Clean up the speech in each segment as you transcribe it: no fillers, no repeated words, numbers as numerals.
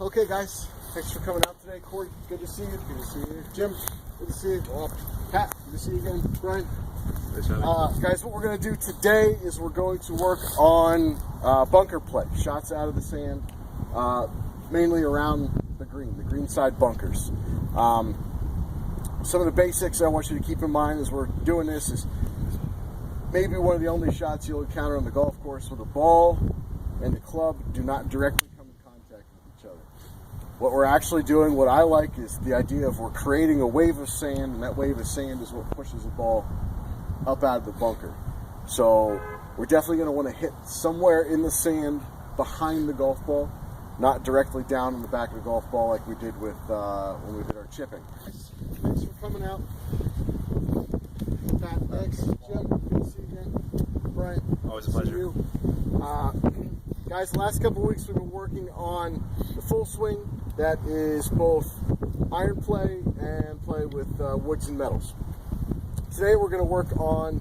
Okay, guys, thanks for coming out today. Corey, good to see you. Good to see you. Jim, good to see you. Pat, good to see you again. Brian. Guys, what we're going to do today is we're going to work on bunker play, shots out of the sand, mainly around the green side bunkers. Some of the basics I want you to keep in mind as we're doing this is maybe one of the only shots you'll encounter on the golf course where the ball and the club do not directly come in contact with each other. What we're actually doing, what I like, is the idea of we're creating a wave of sand, and that wave of sand is what pushes the ball up out of the bunker. So we're definitely going to want to hit somewhere in the sand behind the golf ball, not directly down in the back of the golf ball like we did with when we did our chipping. Thanks for coming out. Pat, thanks. Jim, good to see you again. Brian, always a pleasure. Guys, the last couple of weeks we've been working on the full swing that is both iron play and play with woods and metals. Today we're going to work on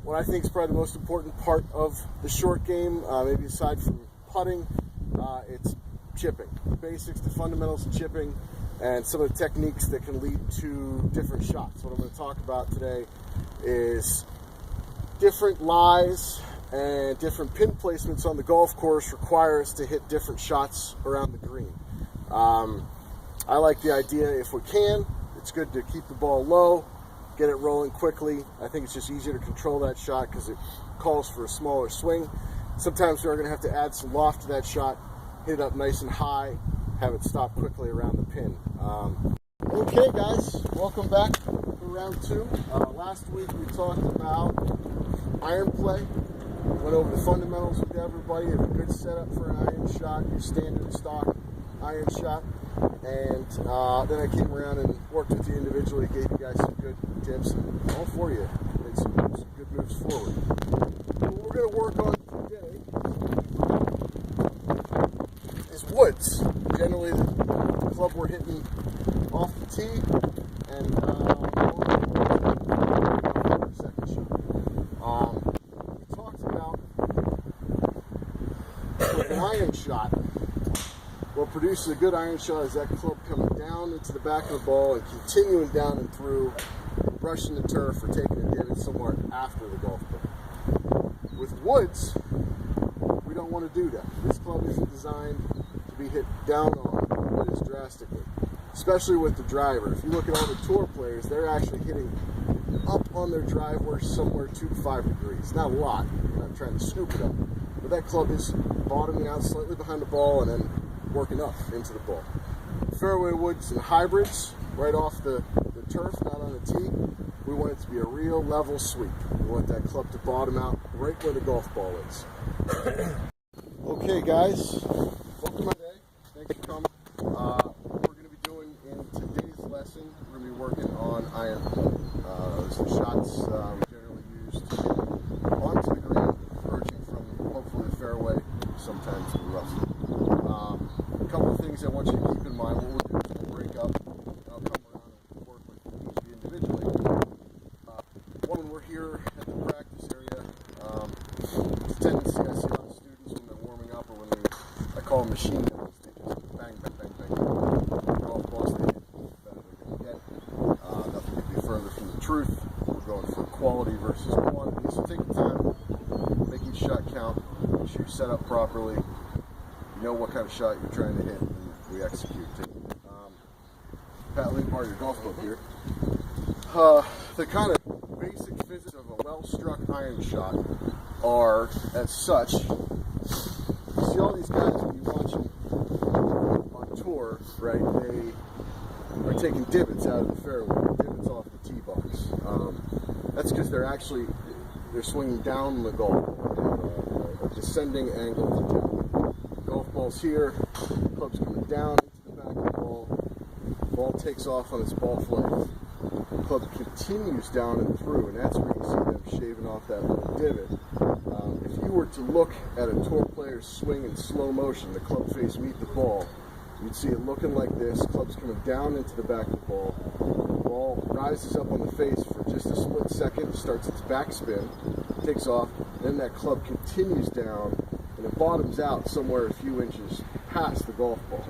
what I think is probably the most important part of the short game, maybe aside from putting. It's chipping. The basics, the fundamentals of chipping, and some of the techniques that can lead to different shots. What I'm going to talk about today is different lies and different pin placements on the golf course require us to hit different shots around the green. I like the idea, if we can, it's good to keep the ball low, get it rolling quickly. I think it's just easier to control that shot because it calls for a smaller swing. Sometimes we're going to have to add some loft to that shot, hit it up nice and high, have it stop quickly around the pin. Okay, guys, welcome back to round two. Last week we talked about iron play. Went over the fundamentals with everybody, have a good setup for an iron shot, your standard stock iron shot. And then I came around and worked with you individually, gave you guys some good tips, and all for you made some good moves forward. What we're going to work on today is woods. Generally, the club we're hitting off the tee and second shot. We talked about with an iron shot. What produces a good iron shot is that club coming down into the back of the ball and continuing down and through, brushing the turf or taking a divot somewhere after the golf ball. With woods, we don't want to do that. This club isn't designed to be hit down on woods drastically, especially with the driver. If you look at all the tour players, they're actually hitting up on their driver somewhere 2 to 5 degrees. Not a lot. We're not trying to scoop it up. But that club is bottoming out slightly behind the ball and then working up into the ball. Fairway woods and hybrids, right off the turf, not on the tee. We want it to be a real level sweep. We want that club to bottom out right where the golf ball is. Okay, guys, welcome to my day. Thanks for coming. What we're going to be doing in today's lesson, we're going to be working on iron play. Those are shots generally used onto the green, approaching from hopefully the fairway, sometimes the rough. A couple of things I want you to keep in mind. What we'll do is we'll break up. I'll come around and work with each of you individually. When we're here at the practice area, it's a tendency I see a lot of students when they're warming up or when I call them machine guns. They just bang, bang, bang, bang. Golf balls, they hit the better they're going to get. Nothing could be further from the truth. We're going for quality versus quantity. So take the time, make each shot count, make sure you're set up properly. Know what kind of shot you're trying to hit, and we execute too. Pat, let me borrow your golf club here. The kind of basic physics of a well-struck iron shot are as such. You see all these guys when you're watching on tour, right? They are taking divots out of the fairway, divots off the tee box. That's because they're swinging down the golf, a descending angle to do. Golf ball's here, club's coming down into the back of the ball takes off on its ball flight, club continues down and through, and that's where you see them shaving off that little divot. If you were to look at a tour player's swing in slow motion, the club face meet the ball, you'd see it looking like this, club's coming down into the back of the ball rises up on the face for just a split second, starts its backspin, takes off, then that club continues down, and and it bottoms out somewhere a few inches past the golf ball.